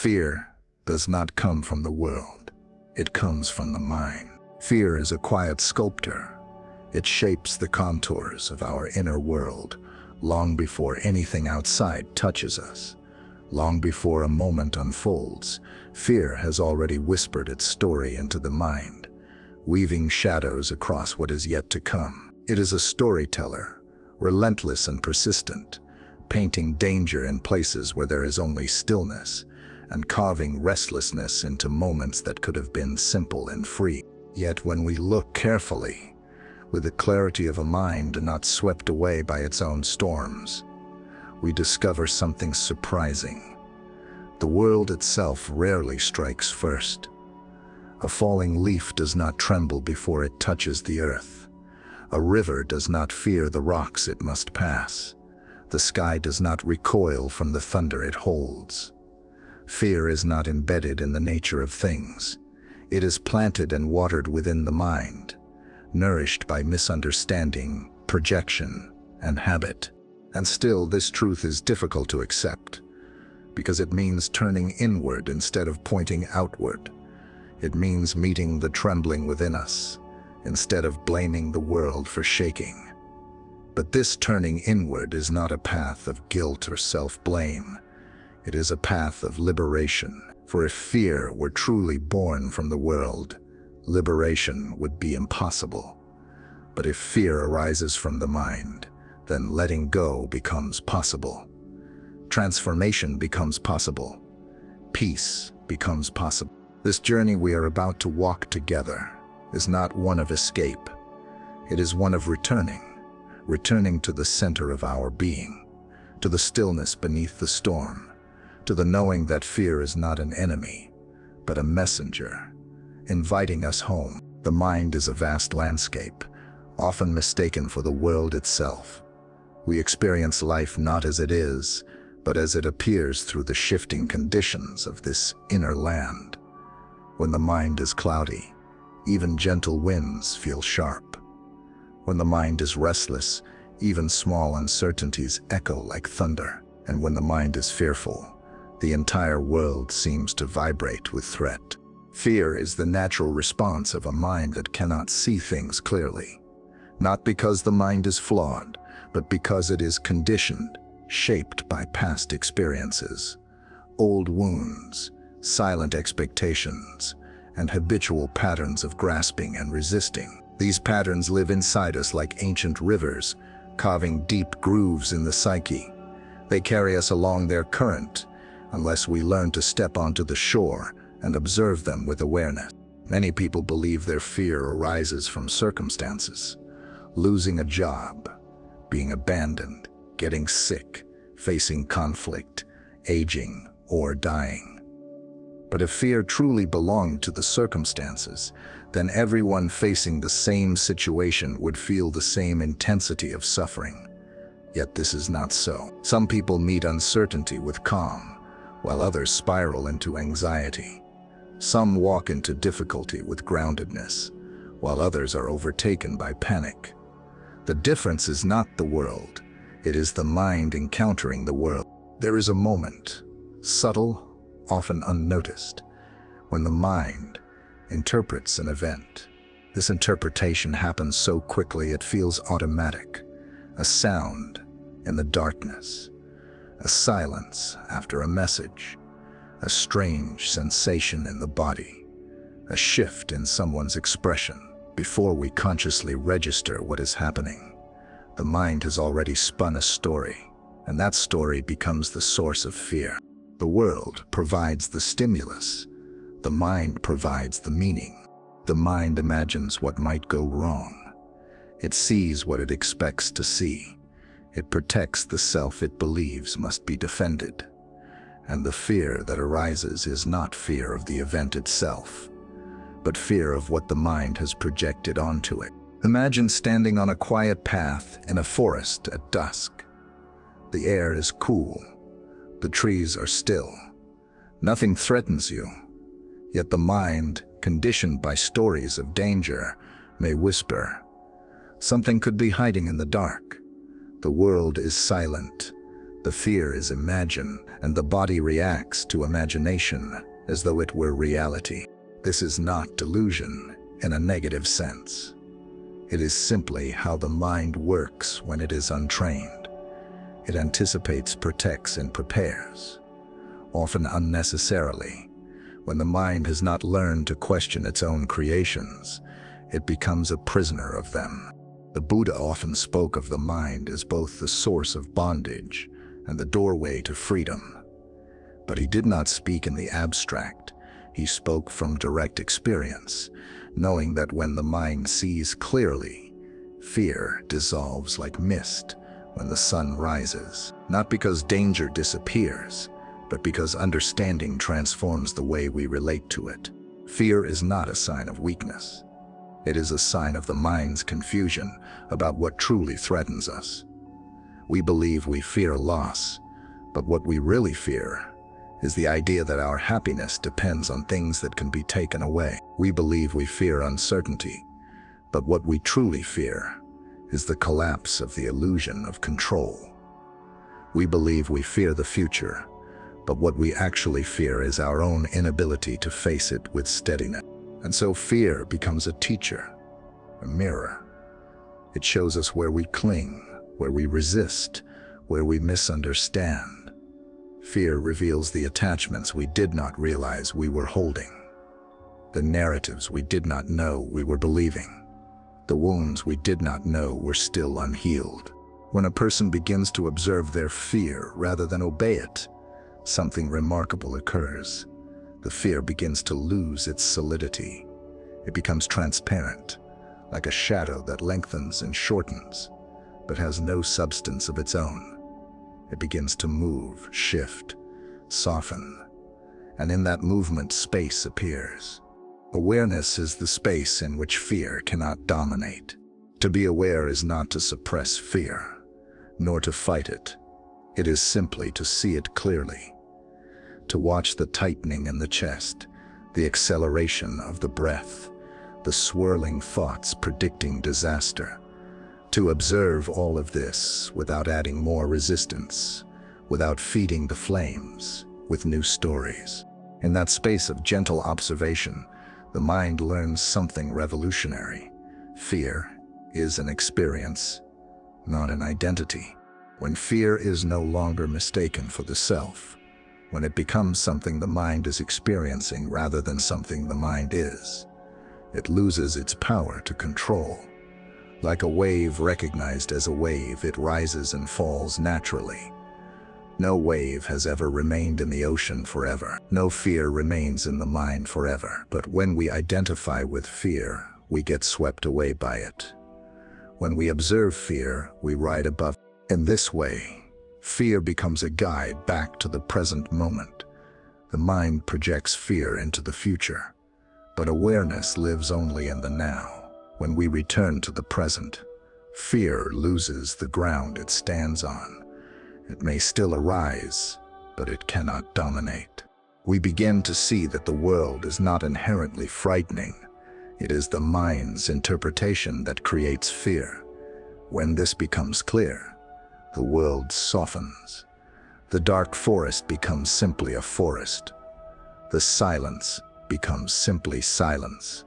Fear does not come from the world. It comes from the mind. Fear is a quiet sculptor. It shapes the contours of our inner world long before anything outside touches us. Long before a moment unfolds, fear has already whispered its story into the mind, weaving shadows across what is yet to come. It is a storyteller, relentless and persistent, painting danger in places where there is only stillness, and carving restlessness into moments that could have been simple and free. Yet when we look carefully, with the clarity of a mind not swept away by its own storms, we discover something surprising. The world itself rarely strikes first. A falling leaf does not tremble before it touches the earth. A river does not fear the rocks it must pass. The sky does not recoil from the thunder it holds. Fear is not embedded in the nature of things. It is planted and watered within the mind, nourished by misunderstanding, projection, and habit. And still, this truth is difficult to accept, because it means turning inward instead of pointing outward. It means meeting the trembling within us, instead of blaming the world for shaking. But this turning inward is not a path of guilt or self-blame. It is a path of liberation. For if fear were truly born from the world, liberation would be impossible. But if fear arises from the mind, then letting go becomes possible. Transformation becomes possible. Peace becomes possible. This journey we are about to walk together is not one of escape. It is one of returning to the center of our being, to the stillness beneath the storm, to the knowing that fear is not an enemy, but a messenger, inviting us home. The mind is a vast landscape, often mistaken for the world itself. We experience life not as it is, but as it appears through the shifting conditions of this inner land. When the mind is cloudy, even gentle winds feel sharp. When the mind is restless, even small uncertainties echo like thunder. And when the mind is fearful, the entire world seems to vibrate with threat. Fear is the natural response of a mind that cannot see things clearly. Not because the mind is flawed, but because it is conditioned, shaped by past experiences, old wounds, silent expectations, and habitual patterns of grasping and resisting. These patterns live inside us like ancient rivers, carving deep grooves in the psyche. They carry us along their current, unless we learn to step onto the shore and observe them with awareness. Many people believe their fear arises from circumstances: losing a job, being abandoned, getting sick, facing conflict, aging, or dying. But if fear truly belonged to the circumstances, then everyone facing the same situation would feel the same intensity of suffering. Yet this is not so. Some people meet uncertainty with calm, while others spiral into anxiety. Some walk into difficulty with groundedness, while others are overtaken by panic. The difference is not the world, it is the mind encountering the world. There is a moment, subtle, often unnoticed, when the mind interprets an event. This interpretation happens so quickly it feels automatic. A sound in the darkness, a silence after a message, a strange sensation in the body, a shift in someone's expression. Before we consciously register what is happening, the mind has already spun a story, and that story becomes the source of fear. The world provides the stimulus. The mind provides the meaning. The mind imagines what might go wrong. It sees what it expects to see. It protects the self it believes must be defended. And the fear that arises is not fear of the event itself, but fear of what the mind has projected onto it. Imagine standing on a quiet path in a forest at dusk. The air is cool. The trees are still. Nothing threatens you. Yet the mind, conditioned by stories of danger, may whisper. Something could be hiding in the dark. The world is silent. The fear is imagined, and the body reacts to imagination as though it were reality. This is not delusion in a negative sense. It is simply how the mind works when it is untrained. It anticipates, protects, and prepares, often unnecessarily. When the mind has not learned to question its own creations, it becomes a prisoner of them. The Buddha often spoke of the mind as both the source of bondage and the doorway to freedom. But he did not speak in the abstract. He spoke from direct experience, knowing that when the mind sees clearly, fear dissolves like mist when the sun rises. Not because danger disappears, but because understanding transforms the way we relate to it. Fear is not a sign of weakness. It is a sign of the mind's confusion about what truly threatens us. We believe we fear loss, but what we really fear is the idea that our happiness depends on things that can be taken away. We believe we fear uncertainty, but what we truly fear is the collapse of the illusion of control. We believe we fear the future, but what we actually fear is our own inability to face it with steadiness. And so fear becomes a teacher, a mirror. It shows us where we cling, where we resist, where we misunderstand. Fear reveals the attachments we did not realize we were holding, the narratives we did not know we were believing, the wounds we did not know were still unhealed. When a person begins to observe their fear rather than obey it, something remarkable occurs. The fear begins to lose its solidity. It becomes transparent, like a shadow that lengthens and shortens, but has no substance of its own. It begins to move, shift, soften, and in that movement space appears. Awareness is the space in which fear cannot dominate. To be aware is not to suppress fear, nor to fight it. It is simply to see it clearly, to watch the tightening in the chest, the acceleration of the breath, the swirling thoughts predicting disaster. To observe all of this without adding more resistance, without feeding the flames with new stories. In that space of gentle observation, the mind learns something revolutionary. Fear is an experience, not an identity. When fear is no longer mistaken for the self, when it becomes something the mind is experiencing rather than something the mind is, it loses its power to control. Like a wave recognized as a wave, it rises and falls naturally. No wave has ever remained in the ocean forever. No fear remains in the mind forever. But when we identify with fear, we get swept away by it. When we observe fear, we ride above it. In this way, fear becomes a guide back to the present moment. The mind projects fear into the future, but awareness lives only in the now. When we return to the present, fear loses the ground it stands on. It may still arise, but it cannot dominate. We begin to see that the world is not inherently frightening. It is the mind's interpretation that creates fear. When this becomes clear, the world softens. The dark forest becomes simply a forest. The silence becomes simply silence.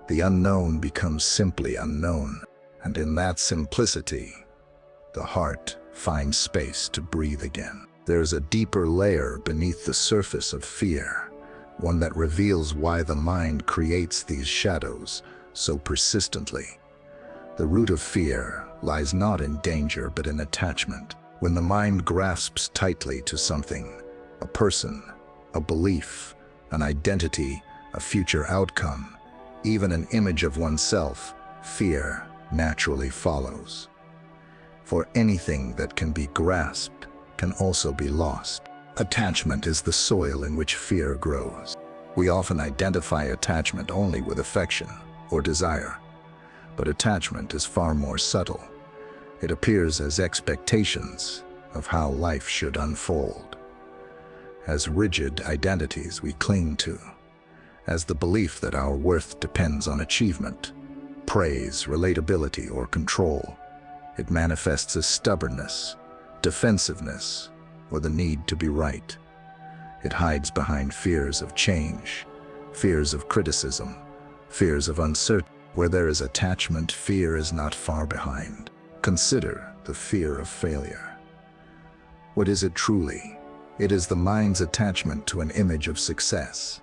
The unknown becomes simply unknown. And in that simplicity, the heart finds space to breathe again. There's a deeper layer beneath the surface of fear, one that reveals why the mind creates these shadows so persistently. The root of fear lies not in danger but in attachment. When the mind grasps tightly to something, a person, a belief, an identity, a future outcome, even an image of oneself, fear naturally follows. For anything that can be grasped can also be lost. Attachment is the soil in which fear grows. We often identify attachment only with affection or desire, but attachment is far more subtle. It appears as expectations of how life should unfold, as rigid identities we cling to, as the belief that our worth depends on achievement, praise, relatability, or control. It manifests as stubbornness, defensiveness, or the need to be right. It hides behind fears of change, fears of criticism, fears of uncertainty. Where there is attachment, fear is not far behind. Consider the fear of failure. What is it truly? It is the mind's attachment to an image of success,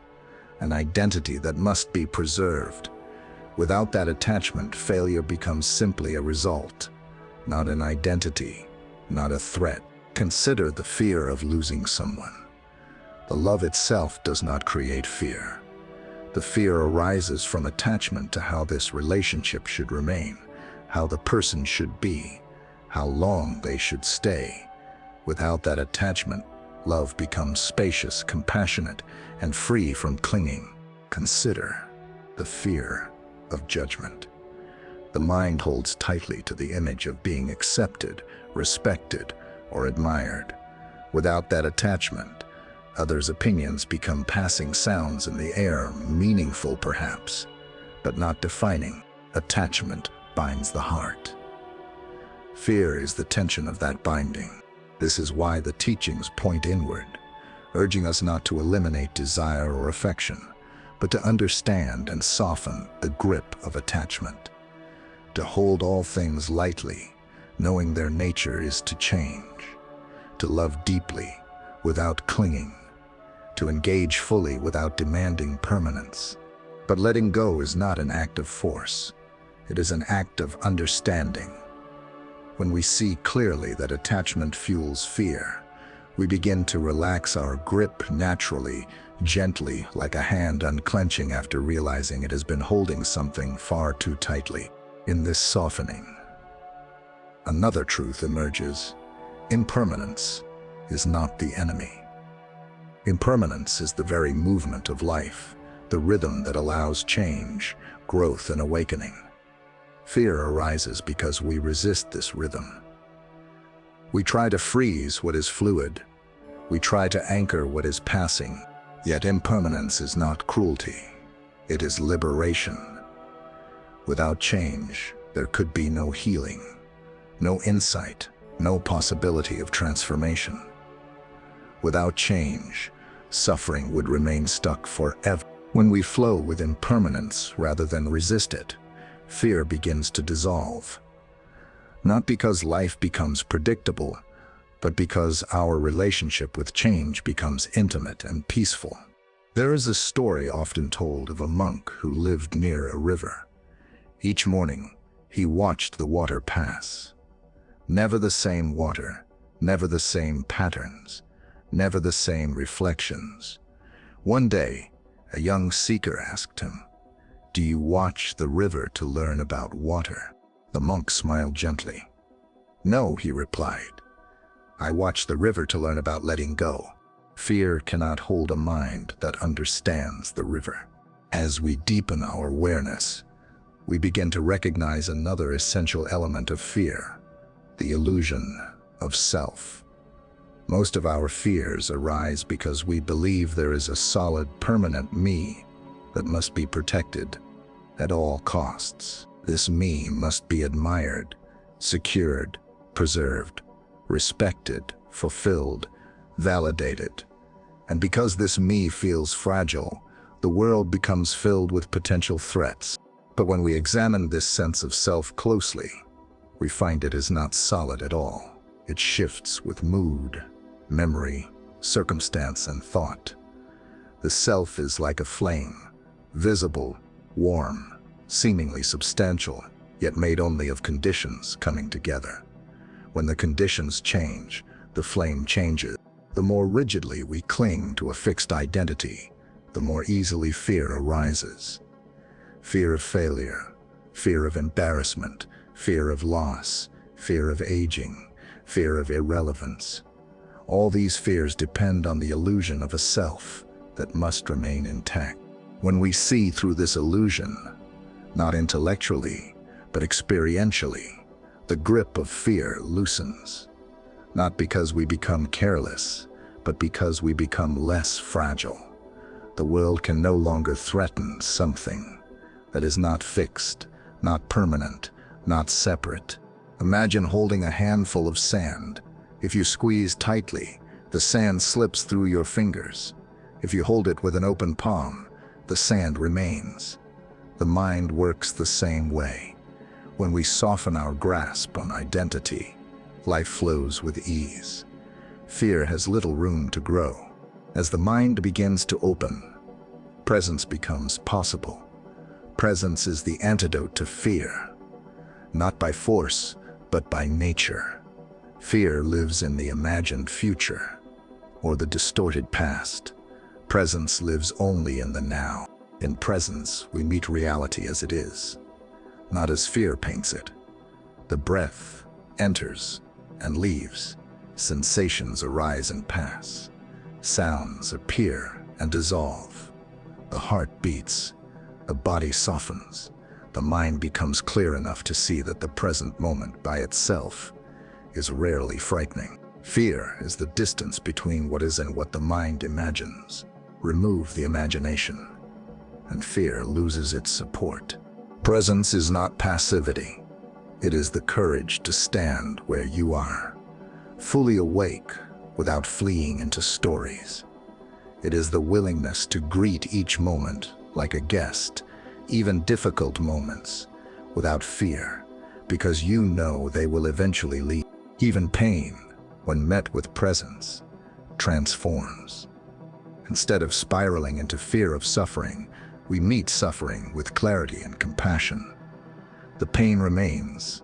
an identity that must be preserved. Without that attachment, failure becomes simply a result, not an identity, not a threat. Consider the fear of losing someone. The love itself does not create fear. The fear arises from attachment to how this relationship should remain, how the person should be, how long they should stay. Without that attachment, love becomes spacious, compassionate, and free from clinging. Consider the fear of judgment. The mind holds tightly to the image of being accepted, respected, or admired. Without that attachment, others' opinions become passing sounds in the air, meaningful perhaps, but not defining. Attachment binds the heart. Fear is the tension of that binding. This is why the teachings point inward, urging us not to eliminate desire or affection, but to understand and soften the grip of attachment, to hold all things lightly, knowing their nature is to change, to love deeply without clinging, to engage fully without demanding permanence. But letting go is not an act of force. It is an act of understanding. When we see clearly that attachment fuels fear, we begin to relax our grip naturally, gently, like a hand unclenching after realizing it has been holding something far too tightly. In this softening, another truth emerges. Impermanence is not the enemy. Impermanence is the very movement of life, the rhythm that allows change, growth, and awakening. Fear arises because we resist this rhythm. We try to freeze what is fluid. We try to anchor what is passing. Yet impermanence is not cruelty. It is liberation. Without change, there could be no healing, no insight, no possibility of transformation. Without change, suffering would remain stuck forever. When we flow with impermanence rather than resist it, fear begins to dissolve. Not because life becomes predictable, but because our relationship with change becomes intimate and peaceful. There is a story often told of a monk who lived near a river. Each morning, he watched the water pass. Never the same water, never the same patterns, never the same reflections. One day, a young seeker asked him, "Do you watch the river to learn about water?" The monk smiled gently. "No," he replied. "I watch the river to learn about letting go." Fear cannot hold a mind that understands the river. As we deepen our awareness, we begin to recognize another essential element of fear, the illusion of self. Most of our fears arise because we believe there is a solid, permanent me that must be protected at all costs. This me must be admired, secured, preserved, respected, fulfilled, validated. And because this me feels fragile, the world becomes filled with potential threats. But when we examine this sense of self closely, we find it is not solid at all. It shifts with mood, memory, circumstance, and thought. The self is like a flame, visible, warm, seemingly substantial, yet made only of conditions coming together. When the conditions change, the flame changes. The more rigidly we cling to a fixed identity, the more easily fear arises. Fear of failure, fear of embarrassment, fear of loss, fear of aging, fear of irrelevance. All these fears depend on the illusion of a self that must remain intact. When we see through this illusion, not intellectually, but experientially, the grip of fear loosens. Not because we become careless, but because we become less fragile. The world can no longer threaten something that is not fixed, not permanent, not separate. Imagine holding a handful of sand. If you squeeze tightly, The sand slips through your fingers. If you hold it with an open palm, the sand remains. The mind works the same way. When we soften our grasp on identity, life flows with ease. Fear has little room to grow. As the mind begins to open, presence becomes possible. Presence is the antidote to fear, not by force, but by nature. Fear lives in the imagined future or the distorted past. Presence lives only in the now. In presence, we meet reality as it is, not as fear paints it. The breath enters and leaves. Sensations arise and pass. Sounds appear and dissolve. The heart beats. The body softens. The mind becomes clear enough to see that the present moment by itself is rarely frightening. Fear is the distance between what is and what the mind imagines. Remove the imagination, and fear loses its support. Presence is not passivity. It is the courage to stand where you are, fully awake without fleeing into stories. It is the willingness to greet each moment like a guest, even difficult moments, without fear, because you know they will eventually leave. Even pain, when met with presence, transforms. Instead of spiraling into fear of suffering, we meet suffering with clarity and compassion. The pain remains,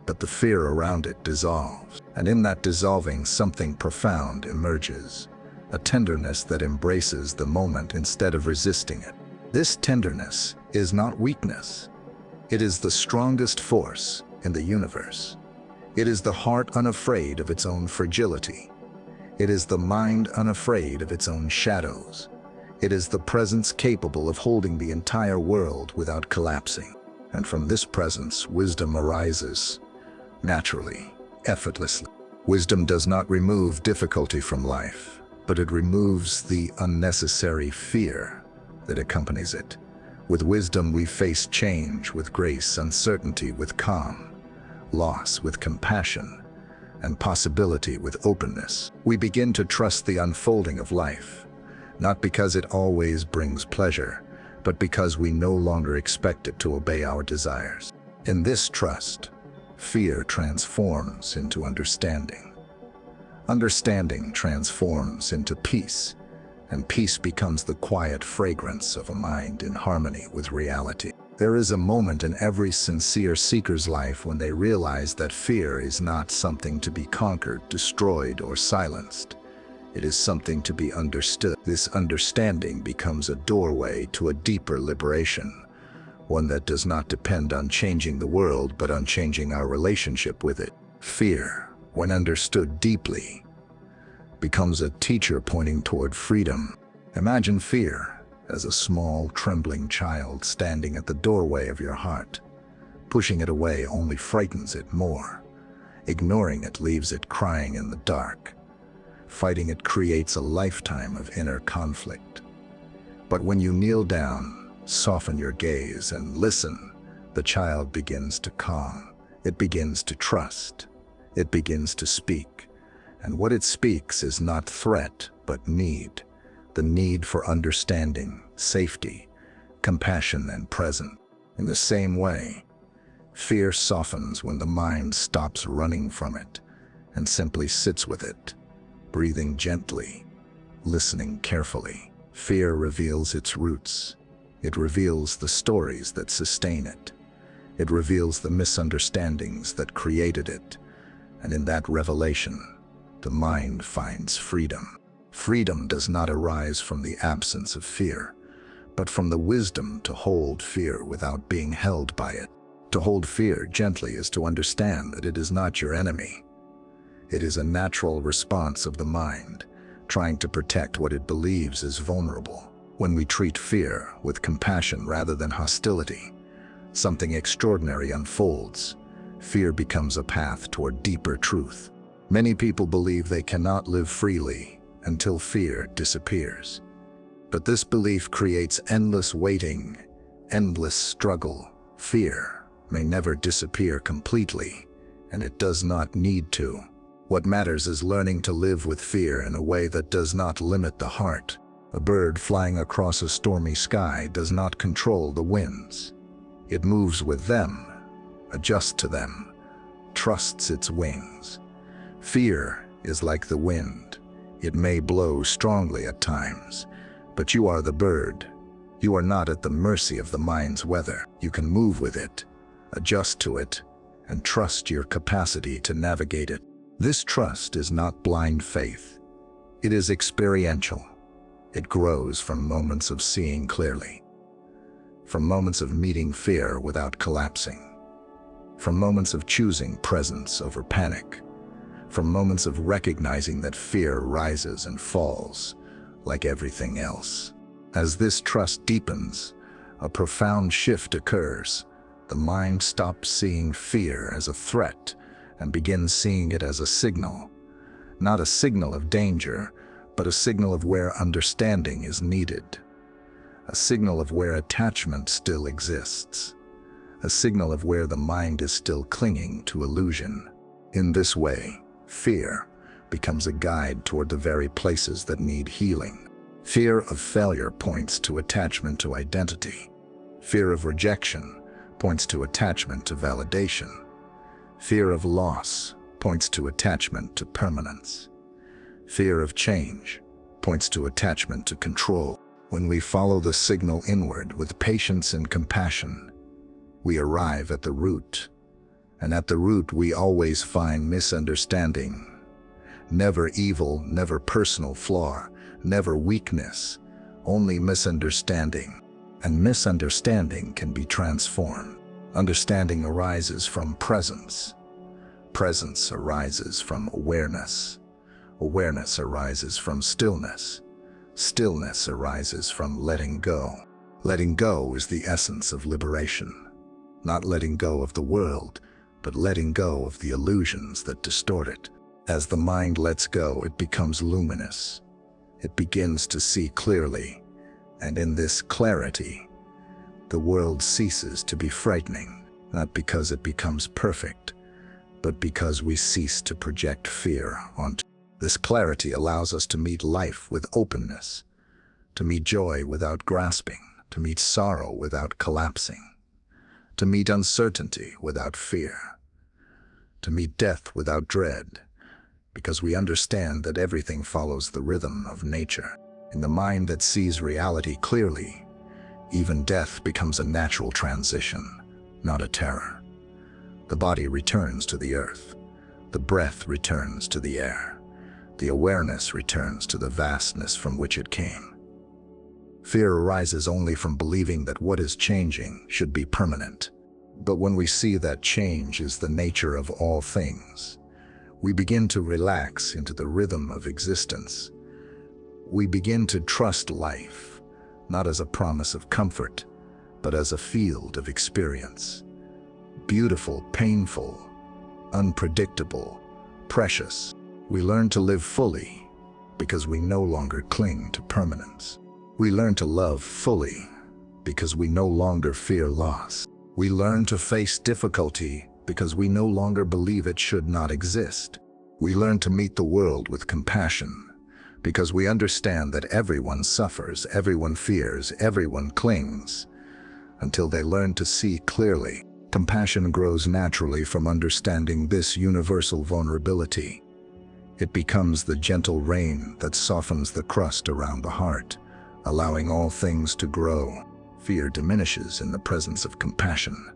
but the fear around it dissolves. And in that dissolving, something profound emerges, a tenderness that embraces the moment instead of resisting it. This tenderness is not weakness. It is the strongest force in the universe. It is the heart unafraid of its own fragility. It is the mind unafraid of its own shadows. It is the presence capable of holding the entire world without collapsing. And from this presence, wisdom arises, naturally, effortlessly. Wisdom does not remove difficulty from life, but it removes the unnecessary fear that accompanies it. With wisdom, we face change with grace, uncertainty with calm, loss with compassion, and possibility with openness. We begin to trust the unfolding of life, not because it always brings pleasure, but because we no longer expect it to obey our desires. In this trust, fear transforms into understanding. Understanding transforms into peace, and peace becomes the quiet fragrance of a mind in harmony with reality. There is a moment in every sincere seeker's life when they realize that fear is not something to be conquered, destroyed, or silenced. It is something to be understood. This understanding becomes a doorway to a deeper liberation, one that does not depend on changing the world, but on changing our relationship with it. Fear, when understood deeply, becomes a teacher pointing toward freedom. Imagine fear as a small, trembling child standing at the doorway of your heart. Pushing it away only frightens it more. Ignoring it leaves it crying in the dark. Fighting it creates a lifetime of inner conflict. But when you kneel down, soften your gaze, and listen, the child begins to calm. It begins to trust. It begins to speak. And what it speaks is not threat, but need. The need for understanding, safety, compassion, and presence. In the same way, fear softens when the mind stops running from it and simply sits with it, breathing gently, listening carefully. Fear reveals its roots. It reveals the stories that sustain it. It reveals the misunderstandings that created it. And in that revelation, the mind finds freedom. Freedom does not arise from the absence of fear, but from the wisdom to hold fear without being held by it. To hold fear gently is to understand that it is not your enemy. It is a natural response of the mind, trying to protect what it believes is vulnerable. When we treat fear with compassion rather than hostility, something extraordinary unfolds. Fear becomes a path toward deeper truth. Many people believe they cannot live freely until fear disappears. But this belief creates endless waiting, endless struggle. Fear may never disappear completely, and it does not need to. What matters is learning to live with fear in a way that does not limit the heart. A bird flying across a stormy sky does not control the winds. It moves with them, adjusts to them, trusts its wings. Fear is like the wind. It may blow strongly at times, but you are the bird. You are not at the mercy of the mind's weather. You can move with it, adjust to it, and trust your capacity to navigate it. This trust is not blind faith. It is experiential. It grows from moments of seeing clearly, from moments of meeting fear without collapsing, from moments of choosing presence over panic, from moments of recognizing that fear rises and falls like everything else. As this trust deepens, a profound shift occurs. The mind stops seeing fear as a threat and begins seeing it as a signal. Not a signal of danger, but a signal of where understanding is needed. A signal of where attachment still exists. A signal of where the mind is still clinging to illusion. In this way, fear becomes a guide toward the very places that need healing. Fear of failure points to attachment to identity. Fear of rejection points to attachment to validation. Fear of loss points to attachment to permanence. Fear of change points to attachment to control. When we follow the signal inward with patience and compassion, we arrive at the root. And at the root we always find misunderstanding. Never evil, never personal flaw, never weakness, only misunderstanding. And misunderstanding can be transformed. Understanding arises from presence. Presence arises from awareness. Awareness arises from stillness. Stillness arises from letting go. Letting go is the essence of liberation. Not letting go of the world, but letting go of the illusions that distort it. As the mind lets go, it becomes luminous. It begins to see clearly, and in this clarity, the world ceases to be frightening, not because it becomes perfect, but because we cease to project fear onto it. This clarity allows us to meet life with openness, to meet joy without grasping, to meet sorrow without collapsing, to meet uncertainty without fear, to meet death without dread, because we understand that everything follows the rhythm of nature. In the mind that sees reality clearly, even death becomes a natural transition, not a terror. The body returns to the earth. The breath returns to the air. The awareness returns to the vastness from which it came. Fear arises only from believing that what is changing should be permanent. But when we see that change is the nature of all things, we begin to relax into the rhythm of existence. We begin to trust life, not as a promise of comfort, but as a field of experience. Beautiful, painful, unpredictable, precious. We learn to live fully because we no longer cling to permanence. We learn to love fully because we no longer fear loss. We learn to face difficulty because we no longer believe it should not exist. We learn to meet the world with compassion because we understand that everyone suffers, everyone fears, everyone clings, until they learn to see clearly. Compassion grows naturally from understanding this universal vulnerability. It becomes the gentle rain that softens the crust around the heart, allowing all things to grow. Fear diminishes in the presence of compassion,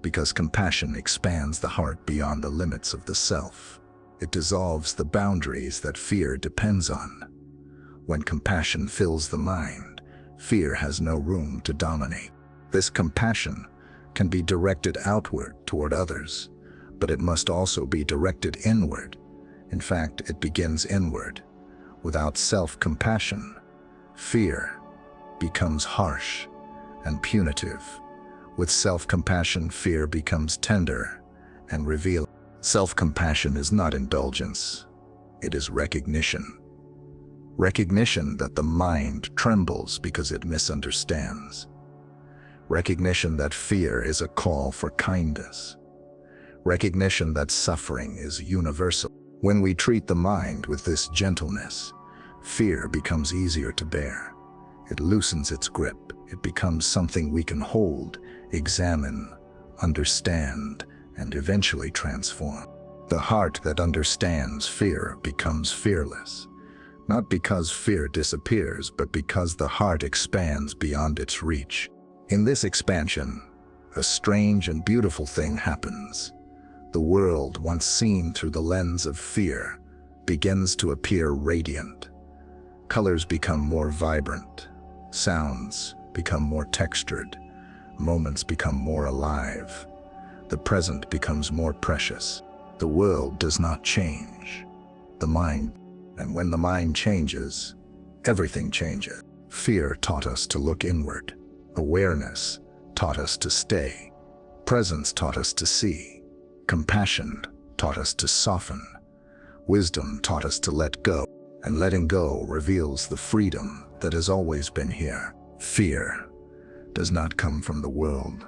because compassion expands the heart beyond the limits of the self. It dissolves the boundaries that fear depends on. When compassion fills the mind, fear has no room to dominate. This compassion can be directed outward toward others, but it must also be directed inward. In fact, it begins inward. Without self-compassion, fear becomes harsh and punitive. With self-compassion, fear becomes tender and revealing. Self-compassion is not indulgence. It is recognition. Recognition that the mind trembles because it misunderstands. Recognition that fear is a call for kindness. Recognition that suffering is universal. When we treat the mind with this gentleness, fear becomes easier to bear. It loosens its grip. It becomes something we can hold, examine, understand, and eventually transform. The heart that understands fear becomes fearless, not because fear disappears, but because the heart expands beyond its reach. In this expansion, a strange and beautiful thing happens. The world, once seen through the lens of fear, begins to appear radiant. Colors become more vibrant, sounds become more textured, moments become more alive. The present becomes more precious. The world does not change, the mind. And when the mind changes, everything changes. Fear taught us to look inward. Awareness taught us to stay. Presence taught us to see. Compassion taught us to soften. Wisdom taught us to let go. And letting go reveals the freedom that has always been here. Fear does not come from the world.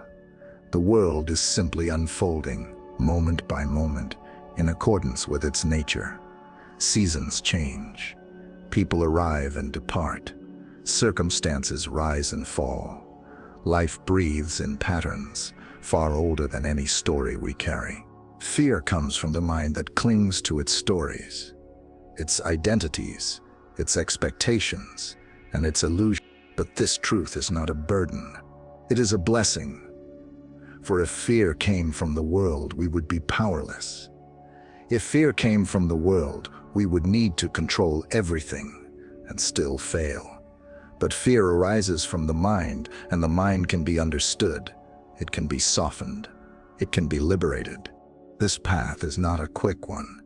The world is simply unfolding, moment by moment, in accordance with its nature. Seasons change. People arrive and depart. Circumstances rise and fall. Life breathes in patterns, far older than any story we carry. Fear comes from the mind that clings to its stories, its identities, its expectations, and its illusions. But this truth is not a burden. It is a blessing. For if fear came from the world, we would be powerless. If fear came from the world, we would need to control everything and still fail. But fear arises from the mind, and the mind can be understood. It can be softened. It can be liberated. This path is not a quick one.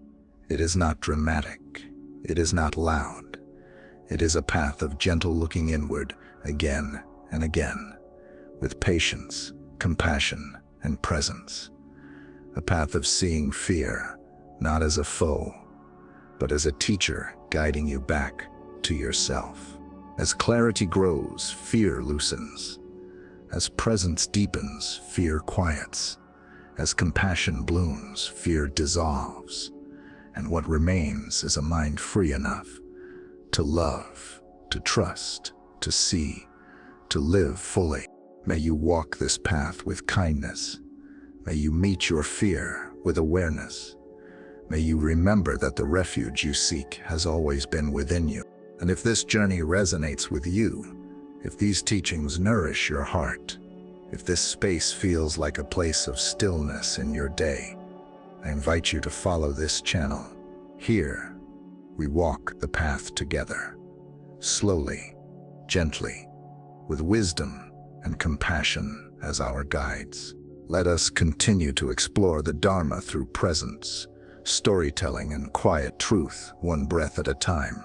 It is not dramatic. It is not loud. It is a path of gentle looking inward again and again, with patience, compassion, and presence. A path of seeing fear, not as a foe, but as a teacher guiding you back to yourself. As clarity grows, fear loosens. As presence deepens, fear quiets. As compassion blooms, fear dissolves. And what remains is a mind free enough to love, to trust, to see, to live fully. May you walk this path with kindness. May you meet your fear with awareness. May you remember that the refuge you seek has always been within you. And if this journey resonates with you, if these teachings nourish your heart, if this space feels like a place of stillness in your day, I invite you to follow this channel. Here, we walk the path together, slowly, gently, with wisdom and compassion as our guides. Let us continue to explore the Dharma through presence, storytelling, and quiet truth, one breath at a time.